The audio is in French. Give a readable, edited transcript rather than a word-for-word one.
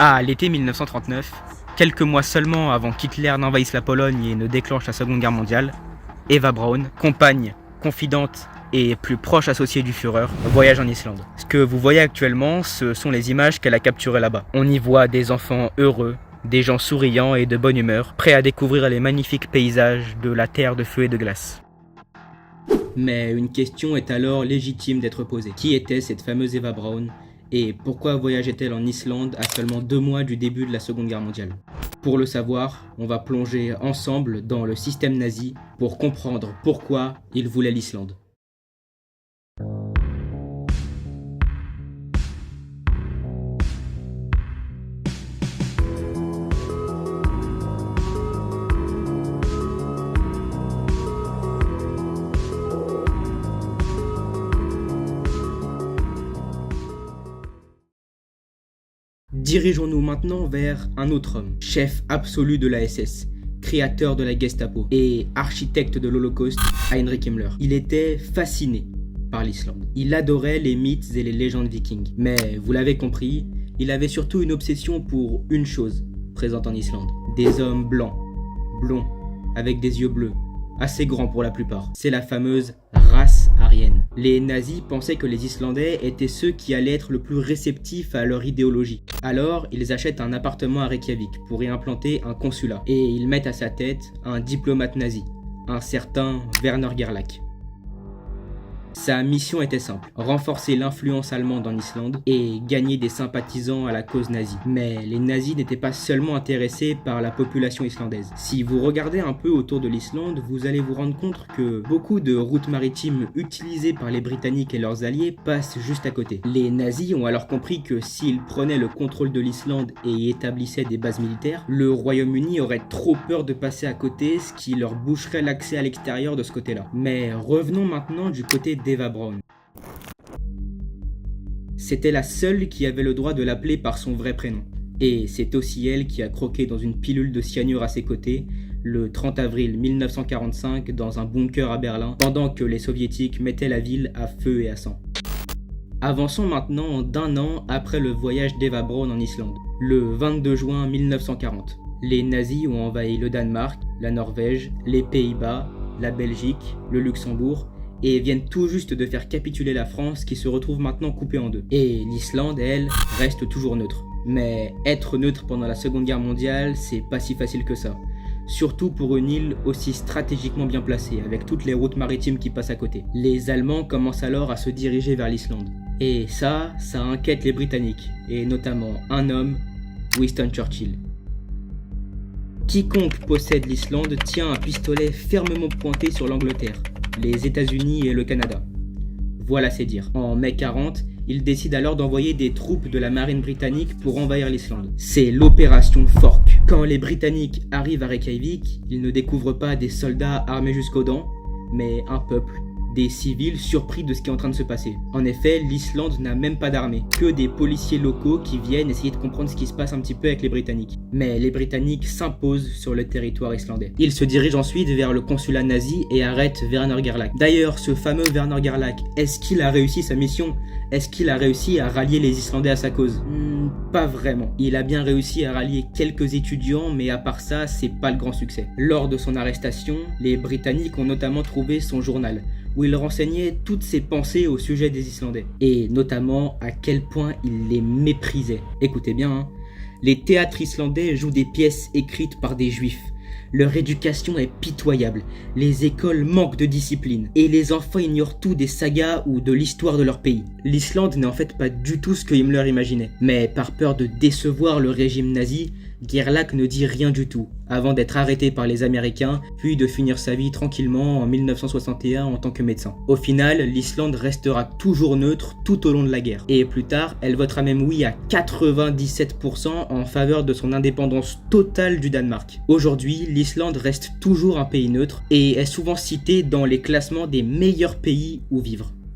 À l'été 1939, quelques mois seulement avant qu'Hitler n'envahisse la Pologne et ne déclenche la Seconde Guerre mondiale, Eva Braun, compagne, confidente et plus proche associée du Führer, voyage en Islande. Ce que vous voyez actuellement, ce sont les images qu'elle a capturées là-bas. On y voit des enfants heureux, des gens souriants et de bonne humeur, prêts à découvrir les magnifiques paysages de la terre de feu et de glace. Mais une question est alors légitime d'être posée. Qui était cette fameuse Eva Braun et pourquoi voyageait-elle en Islande à seulement 2 mois du début de la Seconde Guerre mondiale? Pour le savoir, on va plonger ensemble dans le système nazi pour comprendre pourquoi il voulait l'Islande. Dirigeons-nous maintenant vers un autre homme, chef absolu de la SS, créateur de la Gestapo et architecte de l'Holocauste, Heinrich Himmler. Il était fasciné par l'Islande. Il adorait les mythes et les légendes vikings. Mais vous l'avez compris, il avait surtout une obsession pour une chose présente en Islande. Des hommes blancs, blonds, avec des yeux bleus, assez grands pour la plupart. C'est la fameuse race aryenne. Les nazis pensaient que les Islandais étaient ceux qui allaient être le plus réceptifs à leur idéologie. Alors, ils achètent un appartement à Reykjavik pour y implanter un consulat. Et ils mettent à sa tête un diplomate nazi, un certain Werner Gerlach. Sa mission était simple, renforcer l'influence allemande en Islande et gagner des sympathisants à la cause nazie. Mais les nazis n'étaient pas seulement intéressés par la population islandaise. Si vous regardez un peu autour de l'Islande, vous allez vous rendre compte que beaucoup de routes maritimes utilisées par les Britanniques et leurs alliés passent juste à côté. Les nazis ont alors compris que s'ils prenaient le contrôle de l'Islande et y établissaient des bases militaires, le Royaume-Uni aurait trop peur de passer à côté, ce qui leur boucherait l'accès à l'extérieur de ce côté-là. Mais revenons maintenant du côté d'Eva Braun. C'était la seule qui avait le droit de l'appeler par son vrai prénom. Et c'est aussi elle qui a croqué dans une pilule de cyanure à ses côtés le 30 avril 1945 dans un bunker à Berlin, pendant que les soviétiques mettaient la ville à feu et à sang. Avançons maintenant d'1 an après le voyage d'Eva Braun en Islande, le 22 juin 1940. Les nazis ont envahi le Danemark, la Norvège, les Pays-Bas, la Belgique, le Luxembourg, et viennent tout juste de faire capituler la France qui se retrouve maintenant coupée en deux. Et l'Islande, elle, reste toujours neutre. Mais être neutre pendant la Seconde Guerre mondiale, c'est pas si facile que ça. Surtout pour une île aussi stratégiquement bien placée, avec toutes les routes maritimes qui passent à côté. Les Allemands commencent alors à se diriger vers l'Islande. Et ça inquiète les Britanniques, et notamment un homme, Winston Churchill. Quiconque possède l'Islande tient un pistolet fermement pointé sur l'Angleterre, les États-Unis et le Canada. Voilà, c'est dire. En mai 40, il décide alors d'envoyer des troupes de la marine britannique pour envahir l'Islande. C'est l'opération Fork. Quand les Britanniques arrivent à Reykjavik, ils ne découvrent pas des soldats armés jusqu'aux dents, mais un peuple, des civils surpris de ce qui est en train de se passer. En effet, l'Islande n'a même pas d'armée, que des policiers locaux qui viennent essayer de comprendre ce qui se passe un petit peu avec les Britanniques. Mais les Britanniques s'imposent sur le territoire islandais. Ils se dirigent ensuite vers le consulat nazi et arrêtent Werner Gerlach. D'ailleurs, ce fameux Werner Gerlach, est-ce qu'il a réussi sa mission? Est-ce qu'il a réussi à rallier les Islandais à sa cause? Pas vraiment. Il a bien réussi à rallier quelques étudiants, mais à part ça, c'est pas le grand succès. Lors de son arrestation, les Britanniques ont notamment trouvé son journal, où il renseignait toutes ses pensées au sujet des Islandais, et notamment à quel point il les méprisait. Écoutez bien, hein. Les théâtres islandais jouent des pièces écrites par des juifs. Leur éducation est pitoyable, les écoles manquent de discipline, et les enfants ignorent tout des sagas ou de l'histoire de leur pays. L'Islande n'est en fait pas du tout ce que Himmler imaginait, mais par peur de décevoir le régime nazi, Gerlach ne dit rien du tout, avant d'être arrêté par les Américains, puis de finir sa vie tranquillement en 1961 en tant que médecin. Au final, l'Islande restera toujours neutre tout au long de la guerre, et plus tard, elle votera même oui à 97% en faveur de son indépendance totale du Danemark. Aujourd'hui, l'Islande reste toujours un pays neutre, et est souvent citée dans les classements des meilleurs pays où vivre.